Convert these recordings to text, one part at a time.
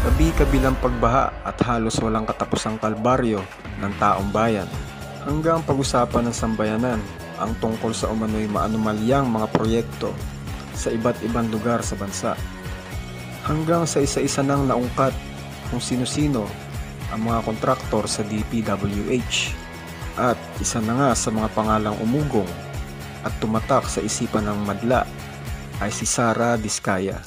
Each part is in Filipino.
Kabi-kabilang pagbaha at halos walang katapusang kalbaryo ng taong bayan, hanggang pag-usapan ng sambayanan ang tungkol sa umano'y maanumalyang mga proyekto sa iba't ibang lugar sa bansa. Hanggang sa isa-isa nang naungkat kung sino-sino ang mga kontraktor sa DPWH. At isa na nga sa mga pangalang umugong at tumatak sa isipan ng madla ay si Sara Diskaya.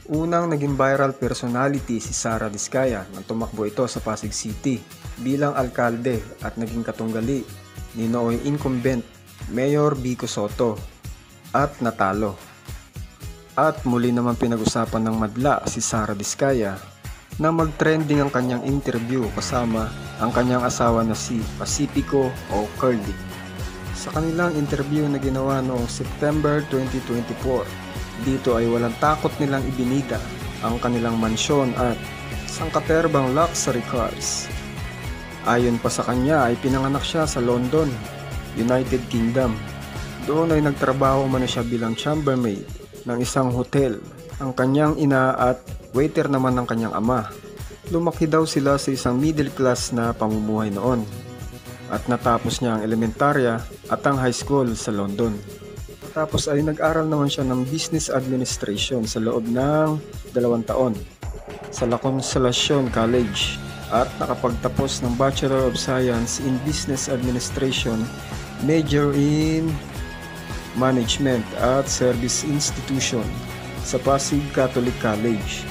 Unang naging viral personality si Sara Diskaya nang tumakbo ito sa Pasig City bilang alkalde at naging katunggali ni nooy incumbent Mayor Vico Sotto at natalo. At muli naman pinag-usapan ng madla si Sara Diskaya na mag-trending ang kanyang interview kasama ang kanyang asawa na si Pacifico o Curly. Sa kanilang interview na ginawa noong September 2024, dito ay walang takot nilang ibinida ang kanilang mansyon at sangkaterbang luxury cars. Ayon pa sa kanya ay pinanganak siya sa London, United Kingdom. Doon ay nagtrabaho man siya bilang chambermaid ng isang hotel. Ang kanyang ina at waiter naman ng kanyang ama. Lumaki daw sila sa isang middle class na pamumuhay noon. At natapos niya ang elementarya at ang high school sa London. Tapos ay nag-aral naman siya ng Business Administration sa loob ng 2 taon sa La Consolacion College at nakapagtapos ng Bachelor of Science in Business Administration, major in Management at Service Institution sa Pasig Catholic College.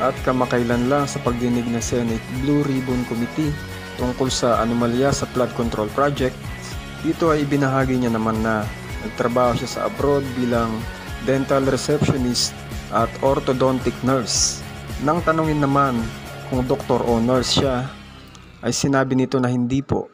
At kamakailan lang sa pagdinig ng Senate Blue Ribbon Committee tungkol sa anomalya sa flood control project, dito ay ibinahagi niya naman na nagtrabaho siya sa abroad bilang dental receptionist at orthodontic nurse. Nang tanungin naman kung doktor o nurse siya, ay sinabi nito na hindi po.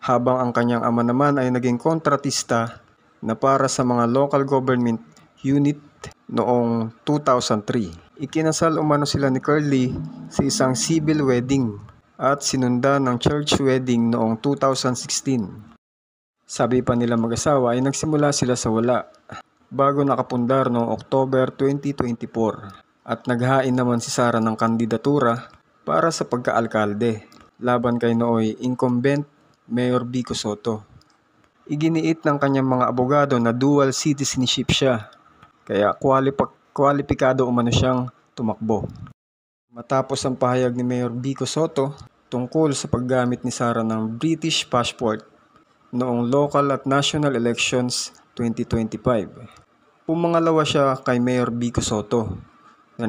Habang ang kanyang ama naman ay naging kontratista na para sa mga local government unit noong 2003. Ikinasal umano sila ni Curly sa isang civil wedding at sinundan ng church wedding noong 2016. Sabi pa nila mag-asawa ay nagsimula sila sa wala bago nakapundar noong October 2024 at naghain naman si Sara ng kandidatura para sa pagka-alkalde laban kay nooy incumbent Mayor Vico Sotto. Iginiit ng kanyang mga abogado na dual citizenship siya kaya kwalipikado umano siyang tumakbo. Matapos ang pahayag ni Mayor Vico Sotto tungkol sa paggamit ni Sara ng British passport noong local at national elections 2025. Pumangalawa siya kay Mayor Vico Sotto na